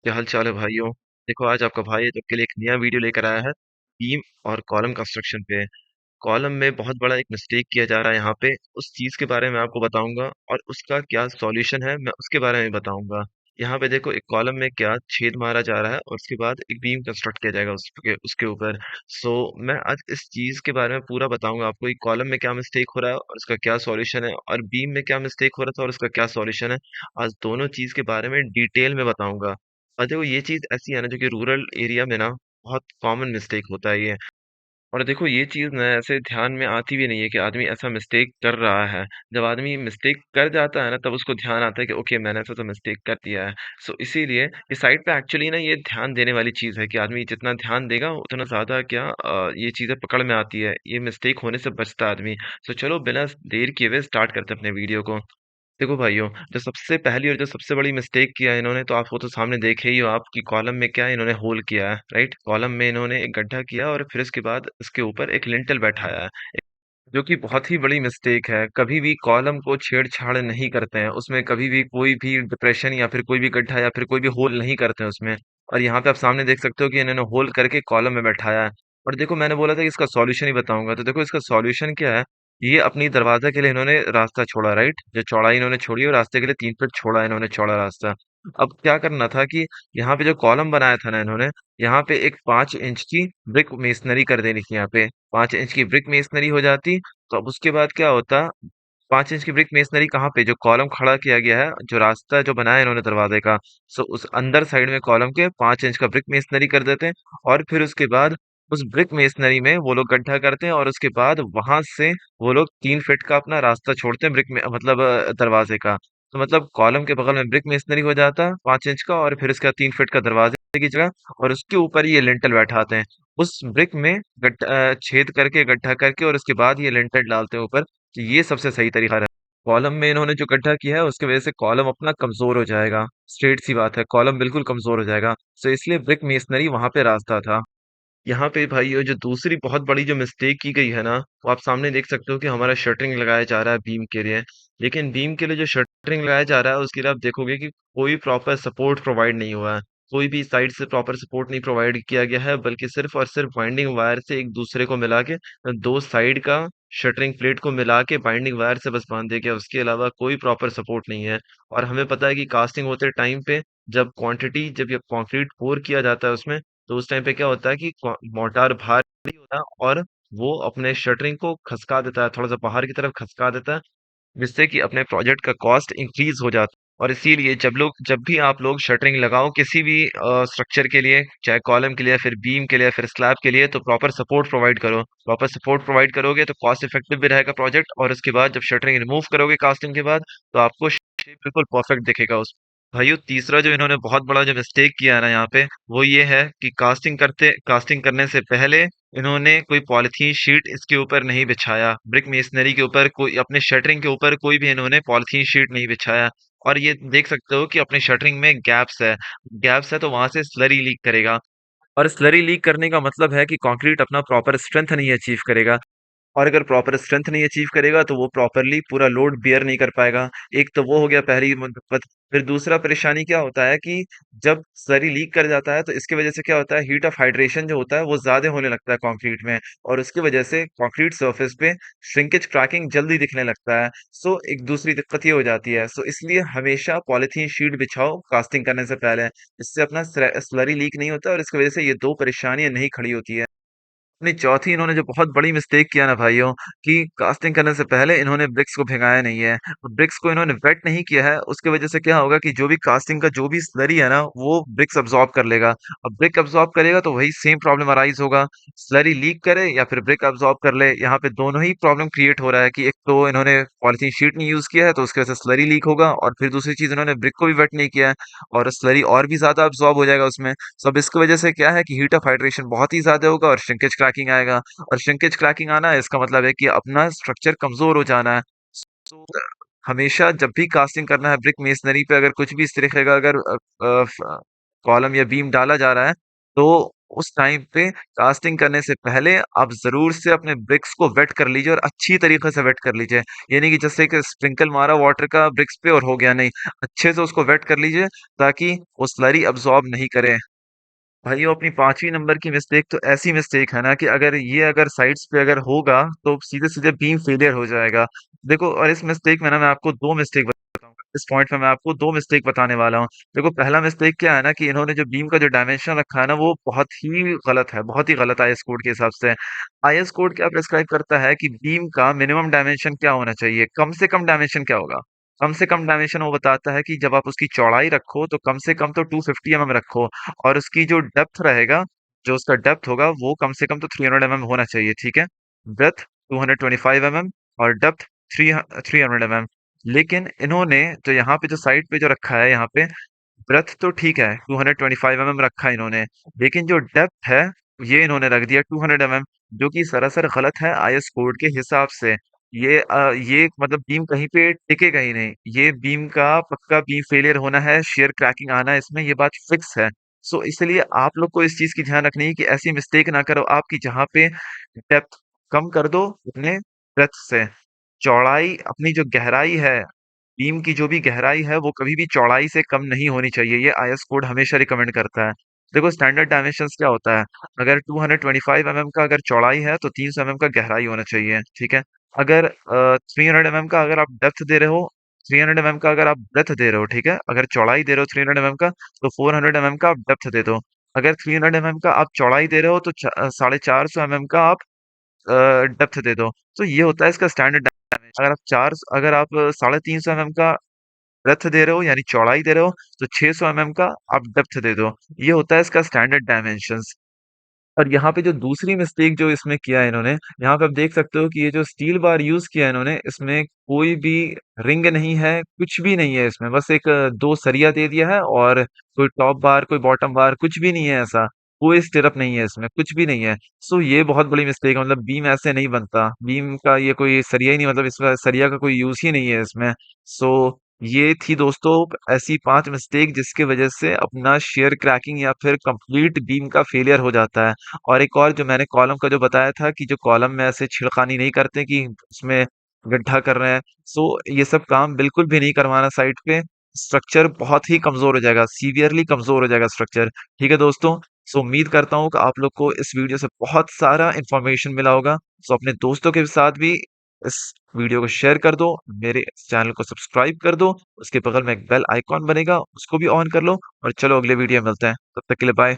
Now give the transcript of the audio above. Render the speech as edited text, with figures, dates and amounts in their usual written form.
क्या हाल चाल है भाइयों। देखो आज आपका भाई आपके लिए एक नया वीडियो लेकर आया है बीम और कॉलम कंस्ट्रक्शन पे। कॉलम में बहुत बड़ा एक मिस्टेक किया जा रहा है यहाँ पे। उस चीज के बारे में आपको बताऊंगा और उसका क्या सॉल्यूशन है मैं उसके बारे में बताऊंगा। यहाँ पे देखो एक कॉलम में क्या छेद मारा जा रहा है और उसके बाद एक बीम कंस्ट्रक्ट किया जाएगा उसके उसके ऊपर। सो मैं आज इस चीज के बारे में पूरा बताऊंगा आपको कि कॉलम में क्या मिस्टेक हो रहा है और उसका क्या सॉल्यूशन है, और बीम में क्या मिस्टेक हो रहा था और उसका क्या सॉल्यूशन है। आज दोनों चीज के बारे में डिटेल में बताऊंगा। और देखो ये चीज ऐसी है ना जो कि रूरल एरिया में ना बहुत कॉमन मिस्टेक होता है ये। और देखो ये चीज़ ना ऐसे ध्यान में आती भी नहीं है कि आदमी ऐसा मिस्टेक कर रहा है। जब आदमी मिस्टेक कर जाता है ना तब उसको ध्यान आता है कि ओके मैंने ऐसा तो मिस्टेक कर दिया है। सो इसीलिए इस साइड पे एक्चुअली ना ये ध्यान देने वाली चीज़ है कि आदमी जितना ध्यान देगा उतना ज़्यादा क्या ये चीज़ें पकड़ में आती है, ये मिस्टेक होने से बचता है आदमी। सो चलो बिना देर किए हुए स्टार्ट करते हैं अपने वीडियो को। देखो भाइयों, जो सबसे पहली और जो सबसे बड़ी मिस्टेक किया है इन्होंने, तो आप वो तो सामने देखे ही हो आप कि कॉलम में क्या इन्होंने होल किया है, राइट? कॉलम में इन्होंने एक गड्ढा किया और फिर उसके बाद उसके ऊपर एक लिंटल बैठाया है, जो कि बहुत ही बड़ी मिस्टेक है। कभी भी कॉलम को छेड़छाड़ नहीं करते हैं, उसमें कभी भी कोई भी डिप्रेशन या फिर कोई भी गड्ढा या फिर कोई भी होल नहीं करते हैं उसमें। और यहाँ पे आप सामने देख सकते हो कि इन्होंने होल करके कॉलम में बैठाया है। और देखो मैंने बोला था कि इसका सॉल्यूशन ही बताऊंगा, तो देखो इसका सॉल्यूशन क्या है। ये अपनी दरवाजा के लिए इन्होंने रास्ता छोड़ा, राइट? जो चौड़ाई इन्होंने छोड़ी और रास्ते के लिए 3 फीट छोड़ा इन्होंने चौड़ा रास्ता। अब क्या करना था कि यहाँ पे जो कॉलम बनाया था ना इन्होंने, यहाँ पे एक 5 इंच की ब्रिक मेसनरी कर देनी थी। यहाँ पे 5 इंच की ब्रिक मेसनरी हो जाती। तो अब उसके बाद क्या होता, 5 इंच की ब्रिक मेसनरी कहाँ पे, जो कॉलम खड़ा किया गया है, जो रास्ता जो बनाया है इन्होंने दरवाजे का, सो उस अंदर साइड में कॉलम के 5 इंच का ब्रिक मेसनरी कर देते हैं। और फिर उसके बाद उस ब्रिक मेसनरी में वो लोग गड्ढा करते हैं और उसके बाद वहां से वो लोग 3 फीट का अपना रास्ता छोड़ते हैं ब्रिक में, मतलब दरवाजे का। तो मतलब कॉलम के बगल में ब्रिक मेसनरी हो जाता है 5 इंच का, और फिर उसका 3 फीट का दरवाजे की जगह, और उसके ऊपर ये लिंटल बैठाते हैं। उस ब्रिक में छेद करके गड्ढा करके और उसके बाद ये लिंटर डालते हैं ऊपर। तो ये सबसे सही तरीका है। कॉलम में इन्होंने जो गड्ढा किया है उसकी वजह से कॉलम अपना कमजोर हो जाएगा। स्ट्रेट सी बात है, कॉलम बिल्कुल कमजोर हो जाएगा। तो इसलिए ब्रिक मेसनरी वहां पे रास्ता था। यहाँ पे भाई ये जो दूसरी बहुत बड़ी जो मिस्टेक की गई है ना, वो आप सामने देख सकते हो कि हमारा शटरिंग लगाया जा रहा है बीम के लिए। लेकिन बीम के लिए जो शटरिंग लगाया जा रहा है उसके लिए आप देखोगे कि कोई प्रॉपर सपोर्ट प्रोवाइड नहीं हुआ है। कोई भी साइड से प्रॉपर सपोर्ट नहीं प्रोवाइड किया गया है, बल्कि सिर्फ और सिर्फ बाइंडिंग वायर से एक दूसरे को मिला के दो साइड का शटरिंग प्लेट को मिला के बाइंडिंग वायर से बस बांध दिया गया। उसके अलावा कोई प्रॉपर सपोर्ट नहीं है। और हमें पता है कि कास्टिंग होते टाइम पे जब ये कंक्रीट पोर किया जाता है उसमें, तो उस टाइम पे क्या होता है कि मोर्टार भारी होता है और वो अपने शटरिंग को खसका देता है, थोड़ा सा बाहर की तरफ खसका देता है, जिससे कि अपने प्रोजेक्ट का कॉस्ट इंक्रीज हो जाता है। और इसीलिए जब भी आप लोग शटरिंग लगाओ किसी भी स्ट्रक्चर के लिए, चाहे कॉलम के लिए फिर बीम के लिए फिर स्लैब के लिए, तो प्रॉपर सपोर्ट प्रोवाइड करो। प्रॉपर सपोर्ट प्रोवाइड करोगे तो कॉस्ट इफेक्टिव भी रहेगा प्रोजेक्ट, और उसके बाद जब शटरिंग रिमूव करोगे कास्टिंग के बाद, तो आपको शेप बिल्कुल परफेक्ट दिखेगा उस। भाइयों तीसरा जो इन्होंने बहुत बड़ा जो मिस्टेक किया है ना यहाँ पे, वो ये है कि कास्टिंग करने से पहले इन्होंने कोई पॉलिथीन शीट इसके ऊपर नहीं बिछाया। ब्रिक मेसनरी के ऊपर कोई, अपने शटरिंग के ऊपर कोई भी इन्होंने पॉलिथीन शीट नहीं बिछाया। और ये देख सकते हो कि अपने शटरिंग में गैप्स है तो वहां से स्लरी लीक करेगा। और स्लरी लीक करने का मतलब है कि कंक्रीट अपना प्रॉपर स्ट्रेंथ नहीं अचीव करेगा। और अगर प्रॉपर स्ट्रेंथ नहीं अचीव करेगा तो वो प्रॉपरली पूरा लोड बियर नहीं कर पाएगा। एक तो वो हो गया पहली फिर दूसरा परेशानी क्या होता है कि जब स्लरी लीक कर जाता है तो इसकी वजह से क्या होता है, हीट ऑफ हाइड्रेशन जो होता है वो ज्यादा होने लगता है कंक्रीट में, और उसकी वजह से कंक्रीट सरफेस पे श्रिंकेज क्रैकिंग जल्दी दिखने लगता है। सो एक दूसरी दिक्कत ये हो जाती है। सो इसलिए हमेशा पॉलिथीन शीट बिछाओ कास्टिंग करने से पहले। इससे अपना स्लरी लीक नहीं होता और इसकी वजह से ये दो परेशानियां नहीं खड़ी होती है। नहीं, चौथी इन्होंने जो बहुत बड़ी मिस्टेक किया ना भाइयों, कि कास्टिंग करने से पहले इन्होंने ब्रिक्स को भिगाया नहीं है। ब्रिक्स को इन्होंने वेट नहीं किया है, उसकी वजह से क्या होगा कि जो भी कास्टिंग का जो भी स्लरी है ना वो ब्रिक्स अब्सॉर्ब कर लेगा। अब ब्रिक अब्सॉर्ब करेगा तो वही सेम प्रॉब्लम अराइज होगा। स्लरी लीक करे या फिर ब्रिक अब्सॉर्ब कर ले, यहाँ पे दोनों ही प्रॉब्लम क्रिएट हो रहा है कि एक तो इन्होंने पॉलिथीन शीट नहीं यूज किया है तो उसकी वजह से स्लरी लीक होगा, और फिर दूसरी चीज इन्होंने ब्रिक को भी वेट नहीं किया है और स्लरी और भी ज्यादा अब्सॉर्ब हो जाएगा उसमें। सब इसकी वजह से क्या है कि हीट ऑफ हाइड्रेशन बहुत ही ज्यादा होगा और श्रिंकेज क्रैकिंग आएगा। और श्रिंकेज क्रैकिंग आना है इसका मतलब है कि अपना स्ट्रक्चर कमजोर हो जाना है। तो हमेशा जब भी कास्टिंग करना है ब्रिक मेसनरी पे, अगर कुछ भी इस तरीके का अगर कॉलम या बीम डाला जा रहा है, तो उस टाइम पे कास्टिंग करने से पहले आप ज़रूर से अपने ब्रिक्स को वेट कर लीजिए और अच्छी तरीके से वेट कर लीजिए। ये नहीं कि जैसे कि स्प्रिंकल मारा वाटर का ब्रिक्स पे और हो गया, नहीं, अच्छे से उसको वेट कर लीजिए ताकि वो स्लरी अब्ज़ॉर्ब नहीं करे। भाई वो अपनी 5वीं नंबर की मिस्टेक तो ऐसी मिस्टेक है ना कि अगर साइड्स पे अगर होगा तो सीधे-सीधे बीम फेलियर हो जाएगा। देखो, और इस मिस्टेक में ना मैं आपको 2 मिस्टेक बताऊँगा। इस पॉइंट पे मैं आपको 2 मिस्टेक बताने वाला हूँ। देखो, पहला मिस्टेक क्या है ना कि इन्होंने जो बीम का जो डायमेंशन रखा है ना वो बहुत ही गलत है, बहुत ही गलत है आईएस कोड के हिसाब से। आईएस कोड क्या प्रिस्क्राइब करता है कि बीम का मिनिमम डायमेंशन क्या होना चाहिए, कम से कम डायमेंशन क्या होगा? कम से कम डायमेंशन वो बताता है कि जब आप उसकी चौड़ाई रखो तो कम से कम तो 250 रखो, और उसकी जो डेप्थ रहेगा, जो उसका डेप्थ होगा वो कम से कम तो 300 होना चाहिए, ठीक है? ब्रेथ 225 और डेप्थ 300 लेकिन इन्होंने जो यहाँ पे जो साइड पे जो रखा है यहाँ पे, ब्रेथ तो ठीक है, 225 रखा है इन्होंने, लेकिन जो डेप्थ है ये इन्होंने रख दिया 200 जो कि सरासर गलत है आईएस कोड के हिसाब से। ये मतलब बीम कहीं पे टिकेगा ही नहीं, ये बीम का पक्का बीम फेलियर होना है, शेयर क्रैकिंग आना है इसमें, ये बात फिक्स है। सो इसलिए आप लोग को इस चीज की ध्यान रखनी है कि ऐसी मिस्टेक ना करो आपकी, जहाँ पे डेप्थ कम कर दो अपने ब्रेथ से, चौड़ाई अपनी जो गहराई है, बीम की जो भी गहराई है वो कभी भी चौड़ाई से कम नहीं होनी चाहिए, ये आईएस कोड हमेशा रिकमेंड करता है। देखो, स्टैंडर्ड डायमेंशंस क्या होता है, अगर 225 का अगर चौड़ाई है तो 300 का गहराई होना चाहिए, ठीक है? अगर 300 का अगर आप डेप्थ दे रहे हो, 300 का अगर आप ब्रेथ दे रहे हो, ठीक है, अगर चौड़ाई दे रहे हो 300 का, तो 400 का आप डेप्थ दे दो। अगर 300 का आप चौड़ाई दे रहे हो तो 450 का आप डेप्थ दे दो। तो ये होता है इसका स्टैंडर्ड डायमेंशन। अगर आप 350 का ब्रेथ दे रहे हो यानी चौड़ाई दे रहे हो, तो 600 का आप डेप्थ दे दो। ये होता है इसका स्टैंडर्ड डायमेंशंस। और यहाँ पे जो दूसरी मिस्टेक जो इसमें किया है इन्होंने, यहाँ पे आप देख सकते हो कि ये जो स्टील बार यूज किया है इन्होंने, इसमें कोई भी रिंग नहीं है, कुछ भी नहीं है इसमें, बस एक दो सरिया दे दिया है, और कोई टॉप बार कोई बॉटम बार कुछ भी नहीं है ऐसा, कोई स्टिरअप नहीं है इसमें, कुछ भी नहीं है। सो ये बहुत बड़ी मिस्टेक है, मतलब बीम ऐसे नहीं बनता, बीम का ये कोई सरिया ही नहीं, मतलब इसका सरिया का कोई यूज ही नहीं है इसमें। सो ये थी दोस्तों ऐसी 5 मिस्टेक जिसकी वजह से अपना शेयर क्रैकिंग या फिर कंप्लीट बीम का फेलियर हो जाता है। और एक और जो मैंने कॉलम का जो बताया था कि जो कॉलम में ऐसे छिड़खानी नहीं करते कि उसमें गड्ढा कर रहे हैं, सो ये सब काम बिल्कुल भी नहीं करवाना साइट पे। स्ट्रक्चर बहुत ही कमजोर हो जाएगा, सीवियरली कमजोर हो जाएगा स्ट्रक्चर। ठीक है दोस्तों, सो उम्मीद करता हूँ कि आप लोग को इस वीडियो से बहुत सारा इंफॉर्मेशन मिला होगा। सो अपने दोस्तों के साथ भी इस वीडियो को शेयर कर दो, मेरे चैनल को सब्सक्राइब कर दो, उसके बगल में एक बेल आइकॉन बनेगा उसको भी ऑन कर लो, और चलो अगले वीडियो में मिलते हैं, तब तक के लिए बाय।